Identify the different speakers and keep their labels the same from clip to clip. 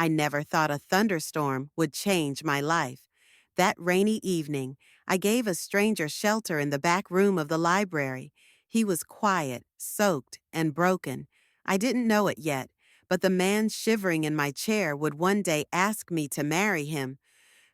Speaker 1: I never thought a thunderstorm would change my life. That rainy evening, I gave a stranger shelter in the back room of the library. He was quiet, soaked, and broken. I didn't know it yet, but the man shivering in my chair would one day ask me to marry him.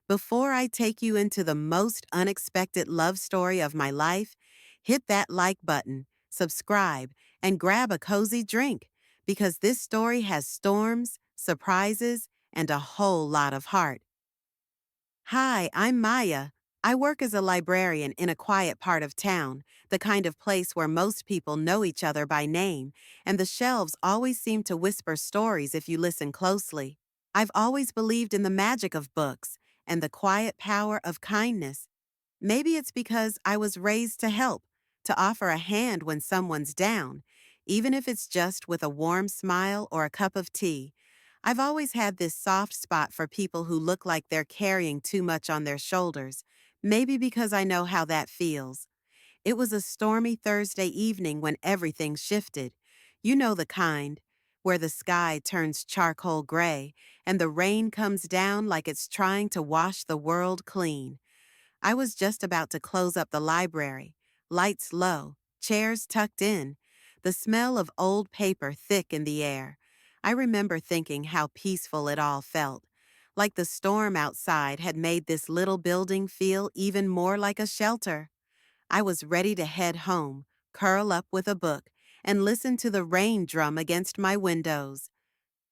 Speaker 1: Before I take you into the most unexpected love story of my life, hit that like button, subscribe, and grab a cozy drink because this story has storms, surprises, and a whole lot of heart. Hi, I'm Maya. I work as a librarian in a quiet part of town, the kind of place where most people know each other by name, and the shelves always seem to whisper stories if you listen closely. I've always believed in the magic of books and the quiet power of kindness. Maybe it's because I was raised to help, to offer a hand when someone's down, even if it's just with a warm smile or a cup of tea. I've always had this soft spot for people who look like they're carrying too much on their shoulders, maybe because I know how that feels. It was a stormy Thursday evening when everything shifted. You know the kind, where the sky turns charcoal gray and the rain comes down like it's trying to wash the world clean. I was just about to close up the library, lights low, chairs tucked in, the smell of old paper thick in the air. I remember thinking how peaceful it all felt, like the storm outside had made this little building feel even more like a shelter. I was ready to head home, curl up with a book, and listen to the rain drum against my windows.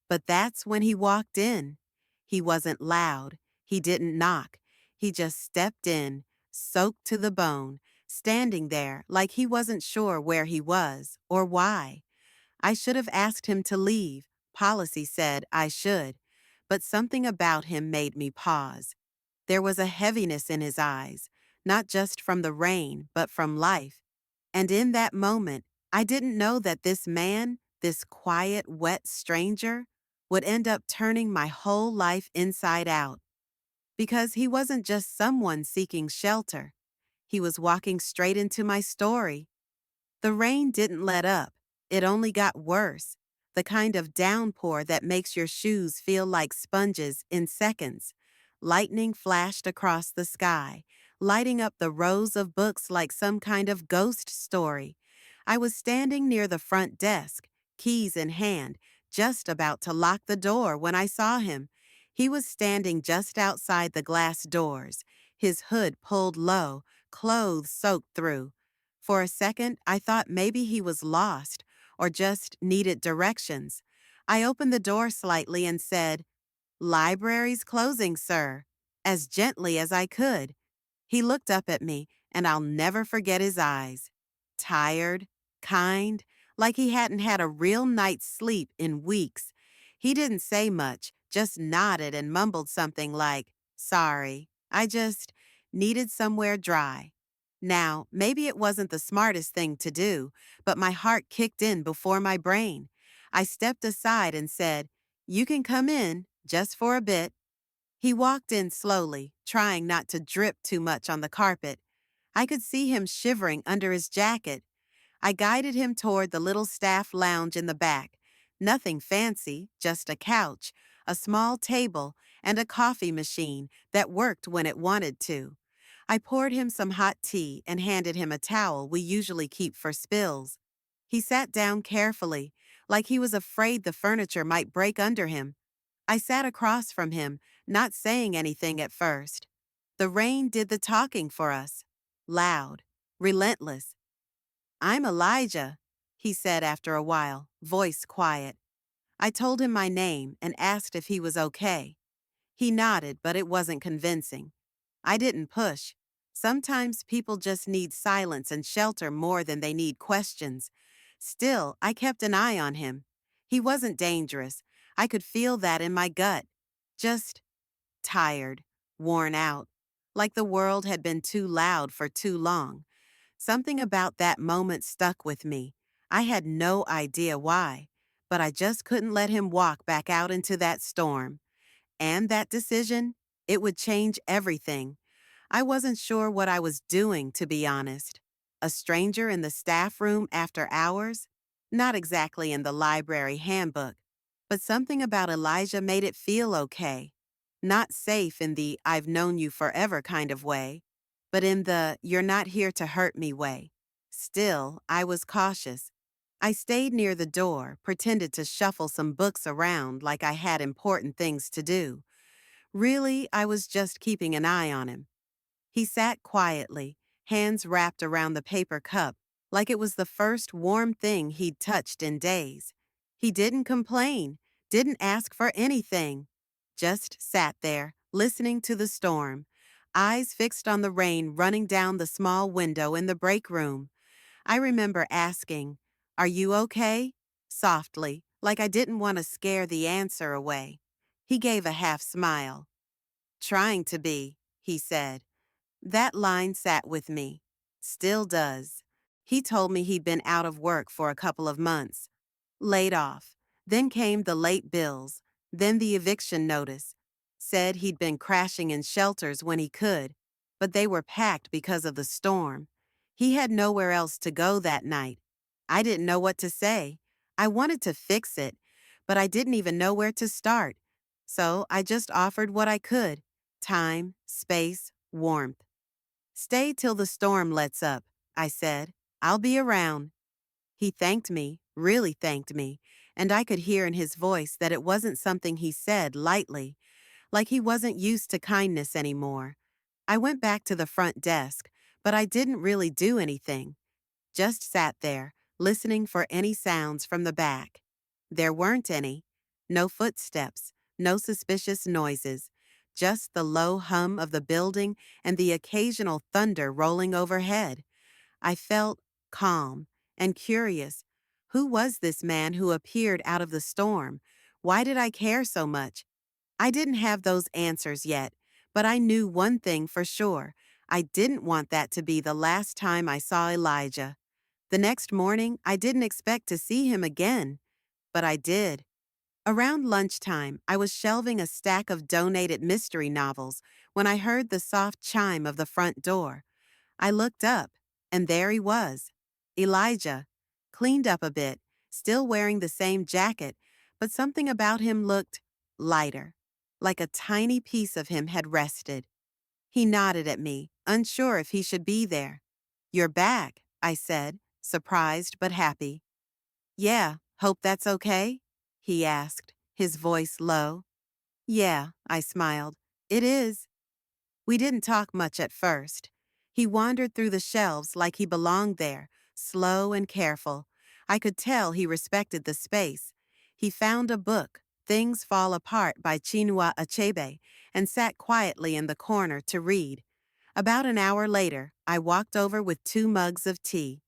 Speaker 1: But that's when he walked in. He wasn't loud. He didn't knock. He just stepped in, soaked to the bone, standing there like he wasn't sure where he was or why. I should have asked him to leave. Policy said I should. But something about him made me pause. There was a heaviness in his eyes, not just from the rain, but from life. And in that moment, I didn't know that this man, this quiet, wet stranger, would end up turning my whole life inside out. Because he wasn't just someone seeking shelter. He was walking straight into my story. The rain didn't let up. It only got worse. The kind of downpour that makes your shoes feel like sponges in seconds. Lightning flashed across the sky, lighting up the rows of books like some kind of ghost story. I was standing near the front desk, keys in hand, just about to lock the door when I saw him. He was standing just outside the glass doors, his hood pulled low, clothes soaked through. For a second, I thought maybe he was lost or just needed directions. I opened the door slightly and said, "Library's closing, sir," as gently as I could. He looked up at me, and I'll never forget his eyes. Tired, kind, like he hadn't had a real night's sleep in weeks. He didn't say much, just nodded and mumbled something like, "Sorry, I just needed somewhere dry." Now, maybe it wasn't the smartest thing to do, but my heart kicked in before my brain. I stepped aside and said, "You can come in, just for a bit." He walked in slowly, trying not to drip too much on the carpet. I could see him shivering under his jacket. I guided him toward the little staff lounge in the back. Nothing fancy, just a couch, a small table, and a coffee machine that worked when it wanted to. I poured him some hot tea and handed him a towel we usually keep for spills. He sat down carefully, like he was afraid the furniture might break under him. I sat across from him, not saying anything at first. The rain did the talking for us. Loud, relentless. "I'm Elijah," he said after a while, voice quiet. I told him my name and asked if he was okay. He nodded, but it wasn't convincing. I didn't push. Sometimes people just need silence and shelter more than they need questions. Still, I kept an eye on him. He wasn't dangerous. I could feel that in my gut. Just tired, worn out, like the world had been too loud for too long. Something about that moment stuck with me. I had no idea why, but I just couldn't let him walk back out into that storm. And that decision, it would change everything. I wasn't sure what I was doing, to be honest. A stranger in the staff room after hours? Not exactly in the library handbook. But something about Elijah made it feel okay. Not safe in the I've known you forever kind of way, but in the you're not here to hurt me way. Still, I was cautious. I stayed near the door, pretended to shuffle some books around like I had important things to do. Really, I was just keeping an eye on him. He sat quietly, hands wrapped around the paper cup, like it was the first warm thing he'd touched in days. He didn't complain, didn't ask for anything, just sat there, listening to the storm, eyes fixed on the rain running down the small window in the break room. I remember asking, "Are you okay?" softly, like I didn't want to scare the answer away. He gave a half smile. "Trying to be," he said. That line sat with me. Still does. He told me he'd been out of work for a couple of months. Laid off. Then came the late bills. Then the eviction notice. Said he'd been crashing in shelters when he could, but they were packed because of the storm. He had nowhere else to go that night. I didn't know what to say. I wanted to fix it, but I didn't even know where to start. So I just offered what I could: time, space, warmth. "Stay till the storm lets up," I said. "I'll be around." He thanked me, really thanked me, and I could hear in his voice that it wasn't something he said lightly, like he wasn't used to kindness anymore. I went back to the front desk, but I didn't really do anything. Just sat there, listening for any sounds from the back. There weren't any. No footsteps, no suspicious noises, just the low hum of the building and the occasional thunder rolling overhead. I felt calm and curious. Who was this man who appeared out of the storm? Why did I care so much? I didn't have those answers yet, but I knew one thing for sure. I didn't want that to be the last time I saw Elijah. The next morning, I didn't expect to see him again, but I did. Around lunchtime, I was shelving a stack of donated mystery novels when I heard the soft chime of the front door. I looked up, and there he was. Elijah, cleaned up a bit, still wearing the same jacket, but something about him looked lighter, like a tiny piece of him had rested. He nodded at me, unsure if he should be there. "You're back," I said, surprised but happy. "Yeah, hope that's okay?" he asked, his voice low. "Yeah," I smiled. "It is." We didn't talk much at first. He wandered through the shelves like he belonged there, slow and careful. I could tell he respected the space. He found a book, Things Fall Apart by Chinua Achebe, and sat quietly in the corner to read. About an hour later, I walked over with 2 mugs of tea.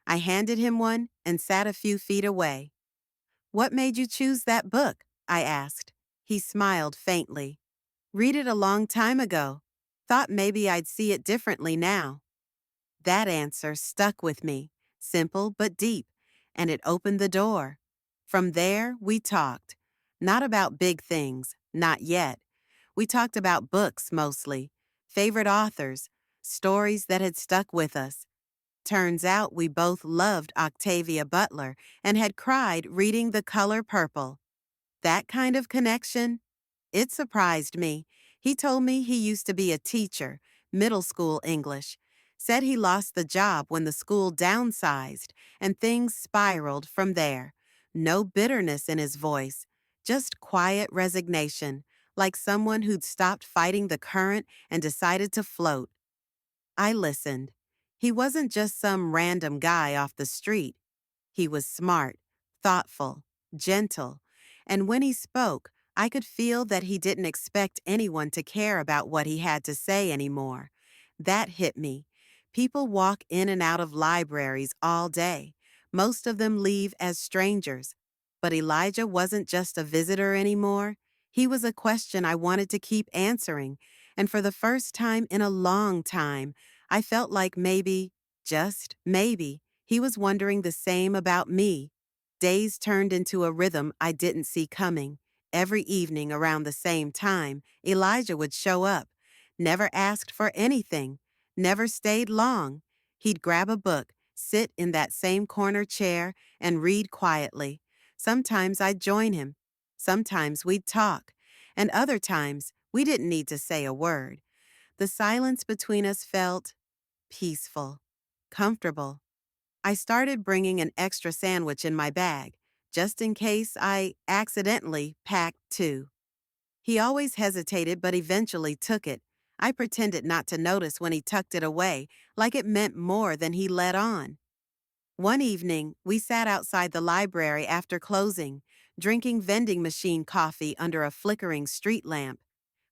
Speaker 1: I handed him one and sat a few feet away. "What made you choose that book?" I asked. He smiled faintly. "Read it a long time ago. Thought maybe I'd see it differently now." That answer stuck with me, simple but deep, and it opened the door. From there, we talked. Not about big things, not yet. We talked about books mostly, favorite authors, stories that had stuck with us. Turns out we both loved Octavia Butler and had cried reading The Color Purple. That kind of connection? It surprised me. He told me he used to be a teacher, middle school English. Said he lost the job when the school downsized, and things spiraled from there. No bitterness in his voice, just quiet resignation, like someone who'd stopped fighting the current and decided to float. I listened. He wasn't just some random guy off the street. He was smart, thoughtful, gentle, and when he spoke, I could feel that he didn't expect anyone to care about what he had to say anymore. That hit me. People walk in and out of libraries all day. Most of them leave as strangers. But Elijah wasn't just a visitor anymore. He was a question I wanted to keep answering, and for the first time in a long time, I felt like maybe, just maybe, he was wondering the same about me. Days turned into a rhythm I didn't see coming. Every evening around the same time, Elijah would show up. Never asked for anything. Never stayed long. He'd grab a book, sit in that same corner chair, and read quietly. Sometimes I'd join him. Sometimes we'd talk, and other times we didn't need to say a word. The silence between us felt peaceful, comfortable. I started bringing an extra sandwich in my bag, just in case I accidentally packed two. He always hesitated but eventually took it. I pretended not to notice when he tucked it away, like it meant more than he let on. One evening, we sat outside the library after closing, drinking vending machine coffee under a flickering street lamp.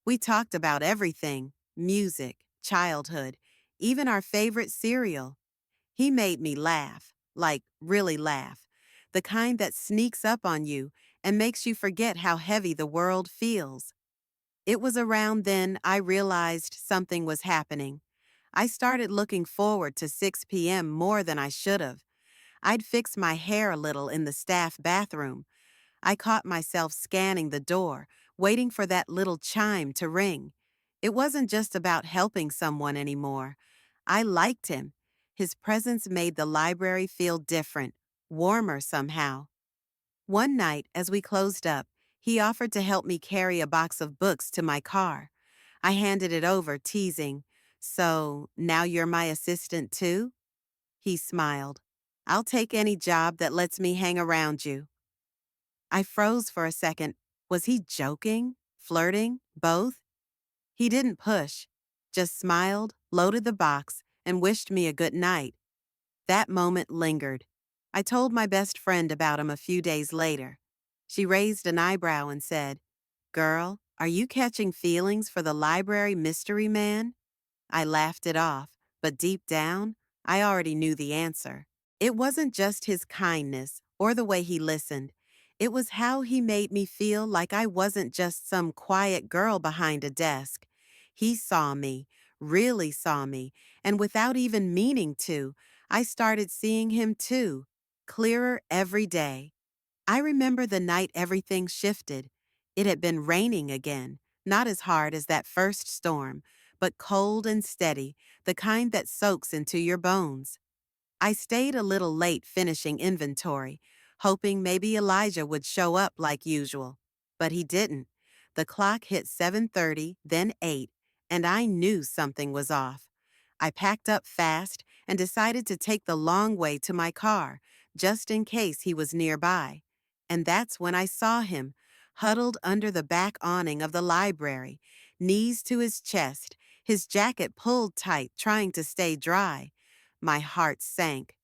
Speaker 1: We talked about everything: music, childhood, even our favorite cereal. He made me laugh, like really laugh, the kind that sneaks up on you and makes you forget how heavy the world feels. It was around then I realized something was happening. I started looking forward to 6 p.m. more than I should have. I'd fix my hair a little in the staff bathroom. I caught myself scanning the door, waiting for that little chime to ring. It wasn't just about helping someone anymore. I liked him. His presence made the library feel different, warmer somehow. One night, as we closed up, he offered to help me carry a box of books to my car. I handed it over, teasing, "So, now you're my assistant too?" He smiled. "I'll take any job that lets me hang around you." I froze for a second. Was he joking? Flirting? Both? He didn't push, just smiled, loaded the box, and wished me a good night. That moment lingered. I told my best friend about him a few days later. She raised an eyebrow and said, "Girl, are you catching feelings for the library mystery man?" I laughed it off, but deep down, I already knew the answer. It wasn't just his kindness or the way he listened. It was how he made me feel like I wasn't just some quiet girl behind a desk. He saw me, really saw me, and without even meaning to, I started seeing him too, clearer every day. I remember the night everything shifted. It had been raining again, not as hard as that first storm, but cold and steady, the kind that soaks into your bones. I stayed a little late finishing inventory, hoping maybe Elijah would show up like usual. But he didn't. The clock hit 7:30, then 8, and I knew something was off. I packed up fast and decided to take the long way to my car, just in case he was nearby. And that's when I saw him, huddled under the back awning of the library, knees to his chest, his jacket pulled tight, trying to stay dry. My heart sank.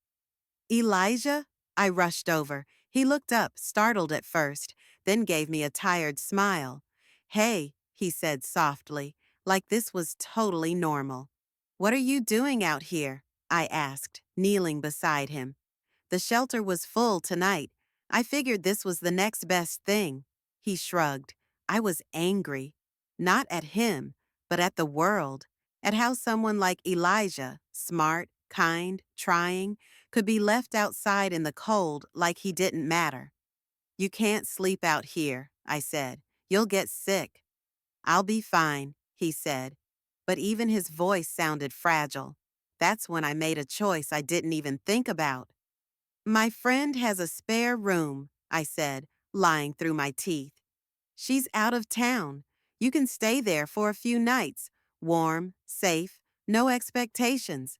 Speaker 1: "Elijah?" I rushed over. He looked up, startled at first, then gave me a tired smile. "Hey," he said softly, like this was totally normal. "What are you doing out here?" I asked, kneeling beside him. The shelter was full tonight. I figured this was the next best thing. He shrugged. I was angry. Not at him, but at the world. At how someone like Elijah, smart, kind, trying, could be left outside in the cold like he didn't matter. "You can't sleep out here," I said. "You'll get sick." "I'll be fine," he said. But even his voice sounded fragile. That's when I made a choice I didn't even think about. "My friend has a spare room," I said, lying through my teeth. "She's out of town. You can stay there for a few nights. Warm, safe, no expectations."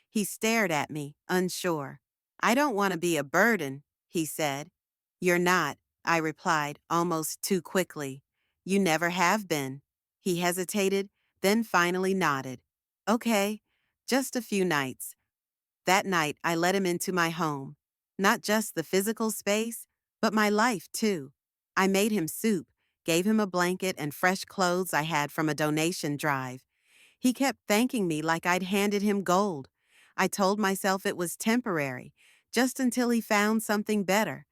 Speaker 1: He stared at me, unsure. "I don't want to be a burden," he said. "You're not," I replied, almost too quickly. "You never have been." He hesitated, then finally nodded. "Okay, just a few nights." That night, I let him into my home. Not just the physical space, but my life, too. I made him soup, gave him a blanket and fresh clothes I had from a donation drive. He kept thanking me like I'd handed him gold. I told myself it was temporary, just until he found something better.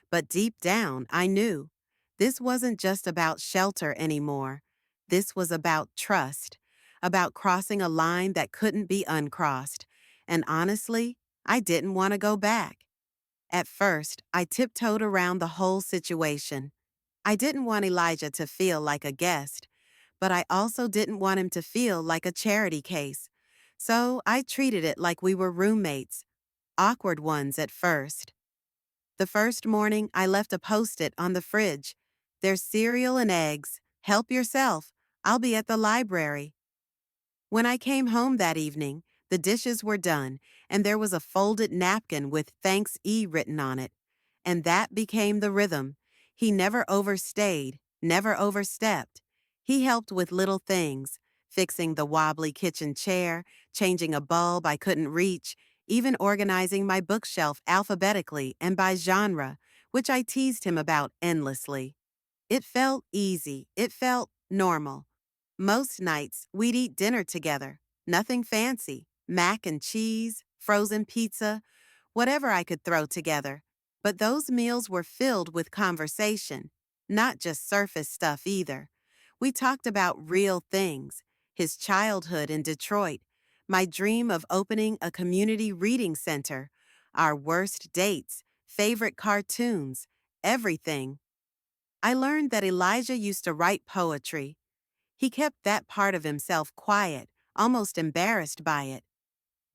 Speaker 1: But deep down, I knew. This wasn't just about shelter anymore. This was about trust, about crossing a line that couldn't be uncrossed. And honestly, I didn't want to go back. At first, I tiptoed around the whole situation. I didn't want Elijah to feel like a guest, but I also didn't want him to feel like a charity case. So I treated it like we were roommates, awkward ones at first. The first morning, I left a Post-it on the fridge. There's cereal and eggs. Help yourself. I'll be at the library. When I came home that evening, the dishes were done, and there was a folded napkin with Thanks E written on it. And that became the rhythm. He never overstayed, never overstepped. He helped with little things, fixing the wobbly kitchen chair, changing a bulb I couldn't reach, even organizing my bookshelf alphabetically and by genre, which I teased him about endlessly. It felt easy. It felt normal. Most nights, we'd eat dinner together. Nothing fancy. Mac and cheese, frozen pizza, whatever I could throw together. But those meals were filled with conversation, not just surface stuff either. We talked about real things, his childhood in Detroit, my dream of opening a community reading center, our worst dates, favorite cartoons, everything. I learned that Elijah used to write poetry. He kept that part of himself quiet, almost embarrassed by it.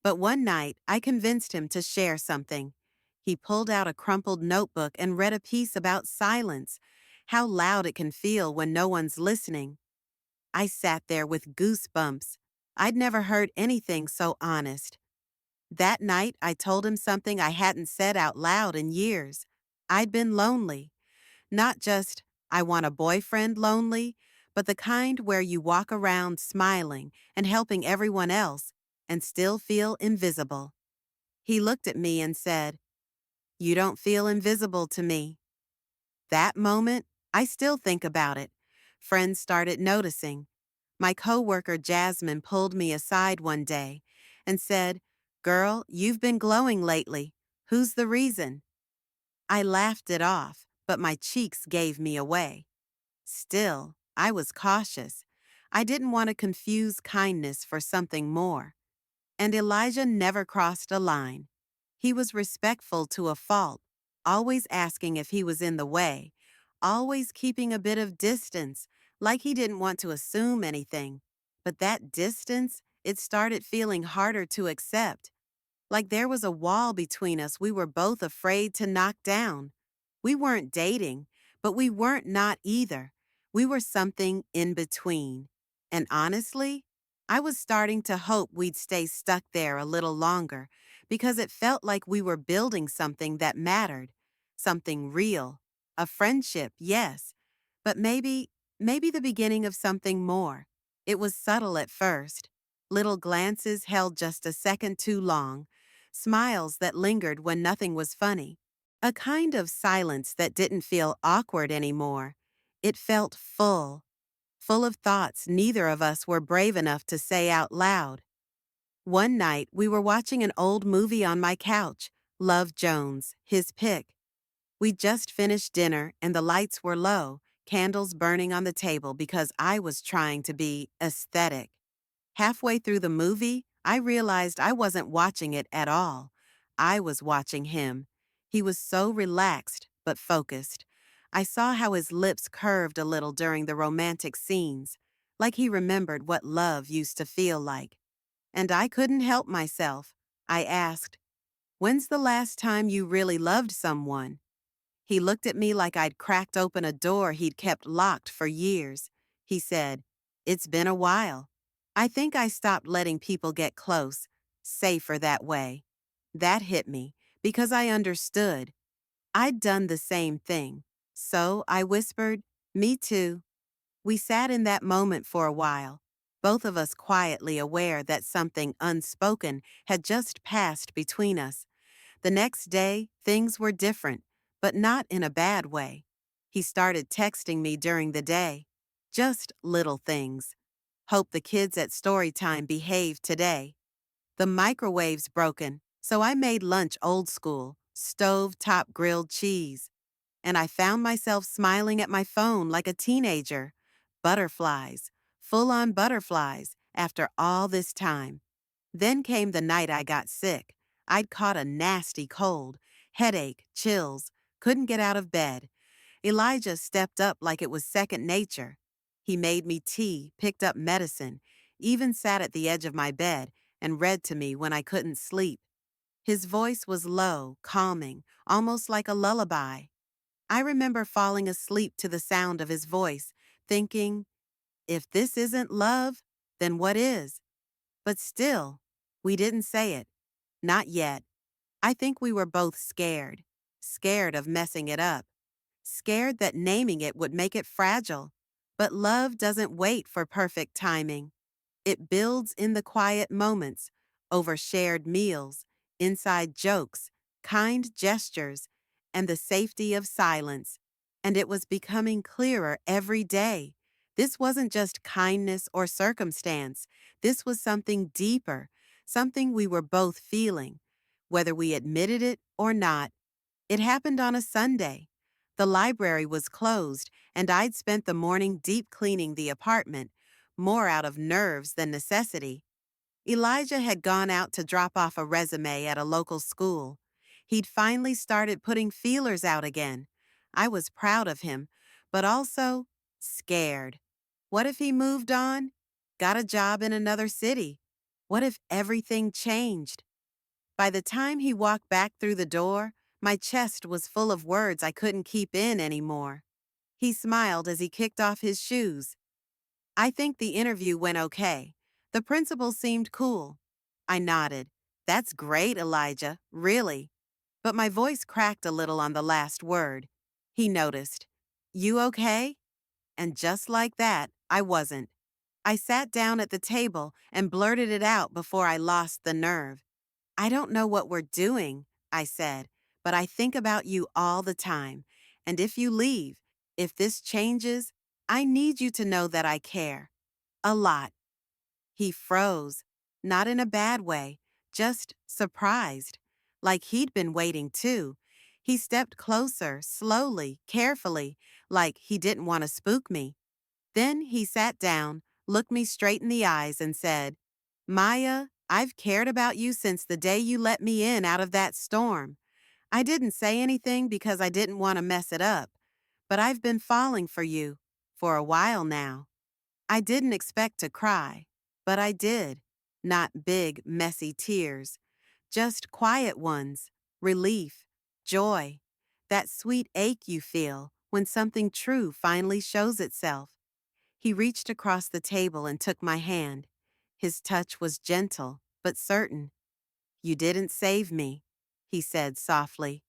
Speaker 1: But one night, I convinced him to share something. He pulled out a crumpled notebook and read a piece about silence, how loud it can feel when no one's listening. I sat there with goosebumps. I'd never heard anything so honest. That night, I told him something I hadn't said out loud in years. I'd been lonely. Not just, I want a boyfriend lonely, but the kind where you walk around smiling and helping everyone else and still feel invisible. He looked at me and said, "You don't feel invisible to me." That moment, I still think about it. Friends started noticing. My coworker Jasmine pulled me aside one day and said, "Girl, you've been glowing lately. Who's the reason?" I laughed it off, but my cheeks gave me away. Still, I was cautious. I didn't want to confuse kindness for something more. And Elijah never crossed a line. He was respectful to a fault, always asking if he was in the way, always keeping a bit of distance, like he didn't want to assume anything. But that distance, it started feeling harder to accept. Like there was a wall between us we were both afraid to knock down. We weren't dating, but we weren't not either. We were something in between. And honestly, I was starting to hope we'd stay stuck there a little longer because it felt like we were building something that mattered, something real. A friendship, yes, but maybe the beginning of something more. It was subtle at first. Little glances held just a second too long, smiles that lingered when nothing was funny. A kind of silence that didn't feel awkward anymore. It felt full, full of thoughts neither of us were brave enough to say out loud. One night, we were watching an old movie on my couch, Love Jones, his pick. We'd just finished dinner and the lights were low, candles burning on the table because I was trying to be aesthetic. Halfway through the movie, I realized I wasn't watching it at all. I was watching him. He was so relaxed, but focused. I saw how his lips curved a little during the romantic scenes, like he remembered what love used to feel like. And I couldn't help myself. I asked, "When's the last time you really loved someone?" He looked at me like I'd cracked open a door he'd kept locked for years. He said, "It's been a while. I think I stopped letting people get close, safer that way." That hit me because I understood. I'd done the same thing. So I whispered, "Me too." We sat in that moment for a while, both of us quietly aware that something unspoken had just passed between us. The next day, things were different, but not in a bad way. He started texting me during the day. Just little things. "Hope the kids at story time behave today." The microwave's broken, so I made lunch old school, stove-top grilled cheese. And I found myself smiling at my phone like a teenager. Butterflies, full-on butterflies, after all this time. Then came the night I got sick. I'd caught a nasty cold, headache, chills, couldn't get out of bed. Elijah stepped up like it was second nature. He made me tea, picked up medicine, even sat at the edge of my bed and read to me when I couldn't sleep. His voice was low, calming, almost like a lullaby. I remember falling asleep to the sound of his voice, thinking, if this isn't love, then what is? But still, we didn't say it. Not yet. I think we were both scared. Scared of messing it up. Scared that naming it would make it fragile. But love doesn't wait for perfect timing. It builds in the quiet moments, over shared meals, inside jokes, kind gestures, and the safety of silence. And it was becoming clearer every day. This wasn't just kindness or circumstance. This was something deeper, something we were both feeling, whether we admitted it or not. It happened on a Sunday. The library was closed, and I'd spent the morning deep cleaning the apartment, more out of nerves than necessity. Elijah had gone out to drop off a resume at a local school. He'd finally started putting feelers out again. I was proud of him, but also scared. What if he moved on? Got a job in another city? What if everything changed? By the time he walked back through the door, my chest was full of words I couldn't keep in anymore. He smiled as he kicked off his shoes. I think the interview went okay. The principal seemed cool. I nodded. That's great, Elijah, really. But my voice cracked a little on the last word. He noticed. You okay? And just like that, I wasn't. I sat down at the table and blurted it out before I lost the nerve. I don't know what we're doing, I said, but I think about you all the time. And if you leave, if this changes, I need you to know that I care. A lot. He froze, not in a bad way, just surprised, like he'd been waiting too. He stepped closer, slowly, carefully, like he didn't want to spook me. Then he sat down, looked me straight in the eyes, and said, Maya, I've cared about you since the day you let me in out of that storm. I didn't say anything because I didn't want to mess it up, but I've been falling for you for a while now. I didn't expect to cry, but I did. Not big, messy tears, just quiet ones, relief, joy, that sweet ache you feel when something true finally shows itself. He reached across the table and took my hand. His touch was gentle, but certain. You didn't save me, he said softly.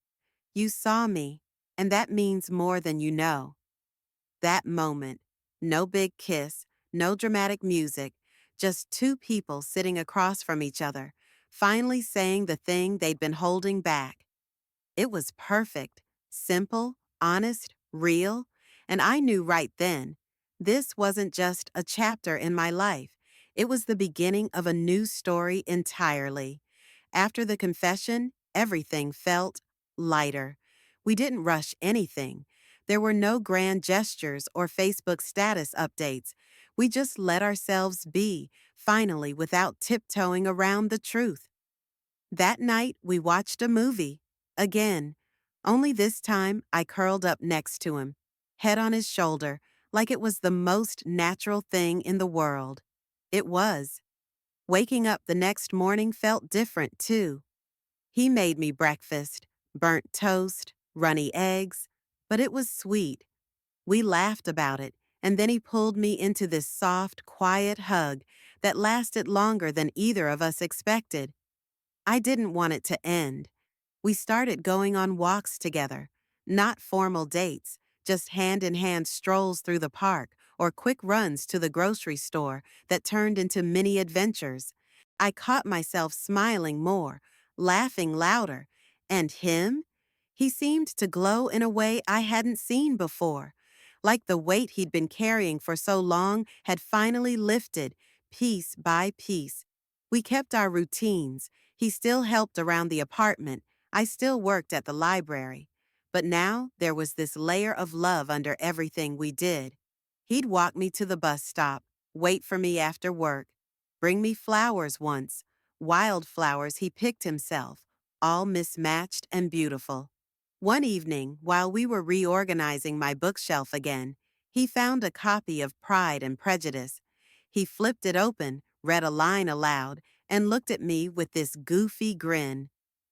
Speaker 1: You saw me, and that means more than you know. That moment, no big kiss, no dramatic music, just two people sitting across from each other, finally saying the thing they'd been holding back. It was perfect, simple, honest, real, and I knew right then, this wasn't just a chapter in my life. It was the beginning of a new story entirely. After the confession, everything felt lighter. We didn't rush anything. There were no grand gestures or Facebook status updates. We just let ourselves be, finally, without tiptoeing around the truth. That night, we watched a movie. Again. Only this time, I curled up next to him, head on his shoulder, like it was the most natural thing in the world. It was. Waking up the next morning felt different, too. He made me breakfast, burnt toast, runny eggs, but it was sweet. We laughed about it, and then he pulled me into this soft, quiet hug that lasted longer than either of us expected. I didn't want it to end. We started going on walks together, not formal dates, just hand-in-hand strolls through the park or quick runs to the grocery store that turned into mini adventures. I caught myself smiling more, laughing louder. And him? He seemed to glow in a way I hadn't seen before, like the weight he'd been carrying for so long had finally lifted, piece by piece. We kept our routines. He still helped around the apartment. I still worked at the library. But now there was this layer of love under everything we did. He'd walk me to the bus stop, wait for me after work, bring me flowers once, wildflowers he picked himself, all mismatched and beautiful. One evening, while we were reorganizing my bookshelf again, he found a copy of Pride and Prejudice. He flipped it open, read a line aloud, and looked at me with this goofy grin.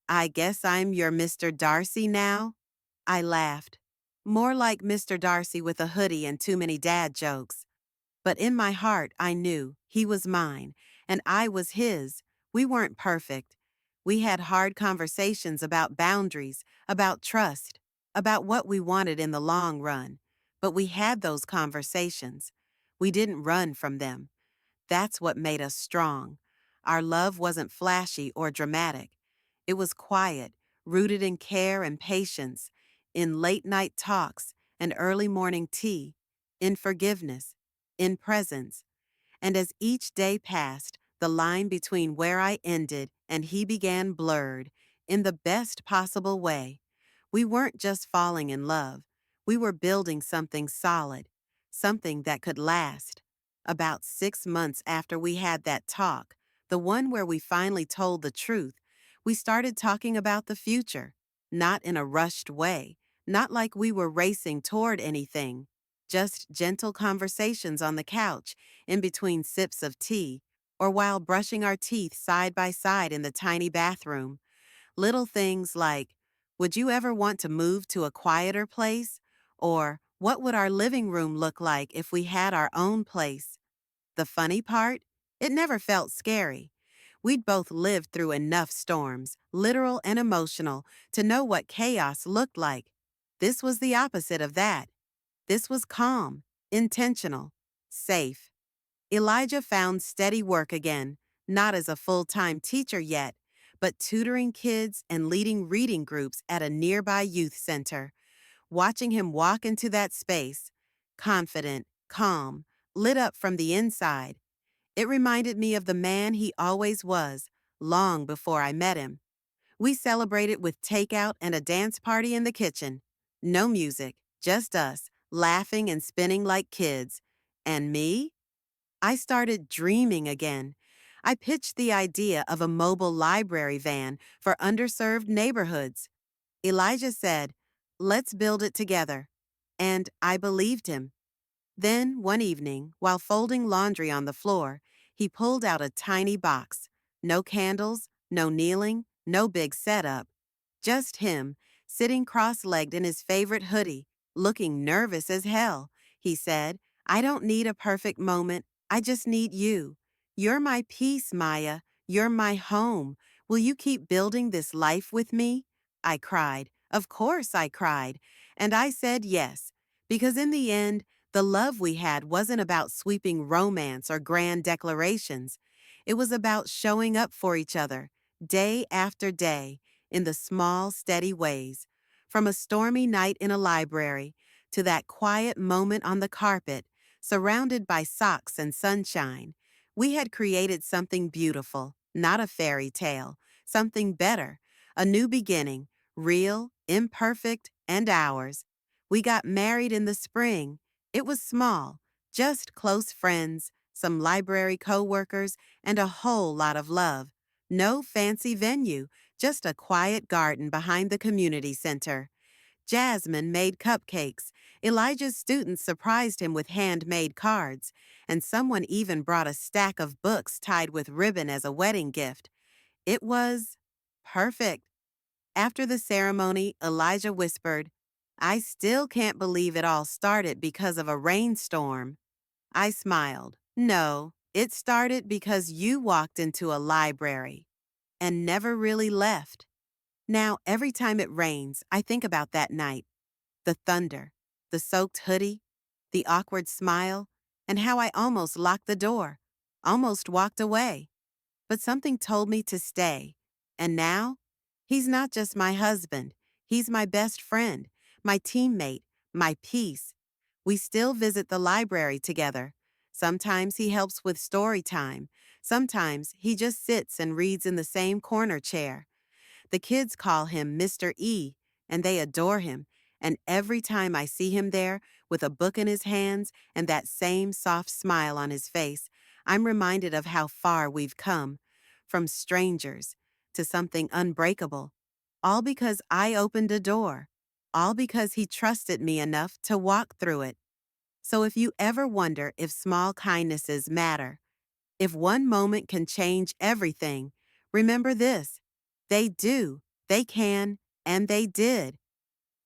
Speaker 1: I guess I'm your Mr. Darcy now? I laughed. More like Mr. Darcy with a hoodie and too many dad jokes. But in my heart, I knew he was mine, and I was his. We weren't perfect. We had hard conversations about boundaries, about trust, about what we wanted in the long run. But we had those conversations. We didn't run from them. That's what made us strong. Our love wasn't flashy or dramatic. It was quiet, rooted in care and patience, in late night talks and early morning tea, in forgiveness, in presence. And as each day passed, the line between where I ended and he began blurred, in the best possible way. We weren't just falling in love. We were building something solid, something that could last. About 6 months after we had that talk, the one where we finally told the truth, we started talking about the future, not in a rushed way, not like we were racing toward anything, just gentle conversations on the couch, in between sips of tea, or while brushing our teeth side by side in the tiny bathroom. Little things like, would you ever want to move to a quieter place? Or, what would our living room look like if we had our own place? The funny part? It never felt scary. We'd both lived through enough storms, literal and emotional, to know what chaos looked like. This was the opposite of that. This was calm, intentional, safe. Elijah found steady work again, not as a full-time teacher yet, but tutoring kids and leading reading groups at a nearby youth center. Watching him walk into that space, confident, calm, lit up from the inside, it reminded me of the man he always was, long before I met him. We celebrated with takeout and a dance party in the kitchen. No music, just us, laughing and spinning like kids. And me? I started dreaming again. I pitched the idea of a mobile library van for underserved neighborhoods. Elijah said, "Let's build it together." And I believed him. Then, one evening, while folding laundry on the floor, he pulled out a tiny box. No candles, no kneeling, no big setup. Just him, sitting cross-legged in his favorite hoodie, looking nervous as hell. He said, "I don't need a perfect moment. I just need you. You're my peace, Maya. You're my home. Will you keep building this life with me?" I cried. Of course I cried. And I said yes, because in the end, the love we had wasn't about sweeping romance or grand declarations. It was about showing up for each other, day after day, in the small, steady ways. From a stormy night in a library to that quiet moment on the carpet, surrounded by socks and sunshine, we had created something beautiful, not a fairy tale, something better, a new beginning, real, imperfect, and ours. We got married in the spring. It was small, just close friends, some library co-workers, and a whole lot of love. No fancy venue, just a quiet garden behind the community center. Jasmine made cupcakes. Elijah's students surprised him with handmade cards, and someone even brought a stack of books tied with ribbon as a wedding gift. It was perfect. After the ceremony, Elijah whispered, "I still can't believe it all started because of a rainstorm." I smiled. "No, it started because you walked into a library and never really left." Now, every time it rains, I think about that night, the thunder, the soaked hoodie, the awkward smile, and how I almost locked the door, almost walked away. But something told me to stay. And now, he's not just my husband. He's my best friend, my teammate, my peace. We still visit the library together. Sometimes he helps with story time. Sometimes he just sits and reads in the same corner chair. The kids call him Mr. E, and they adore him. And every time I see him there with a book in his hands and that same soft smile on his face, I'm reminded of how far we've come, from strangers to something unbreakable, all because I opened a door, all because he trusted me enough to walk through it. So if you ever wonder if small kindnesses matter, if one moment can change everything, remember this: they do, they can, and they did.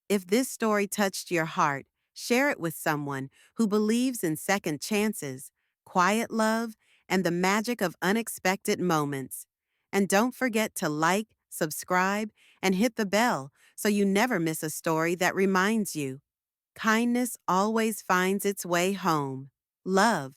Speaker 1: If this story touched your heart, share it with someone who believes in second chances, quiet love, and the magic of unexpected moments. And don't forget to like, subscribe, and hit the bell so you never miss a story that reminds you kindness always finds its way home. Love,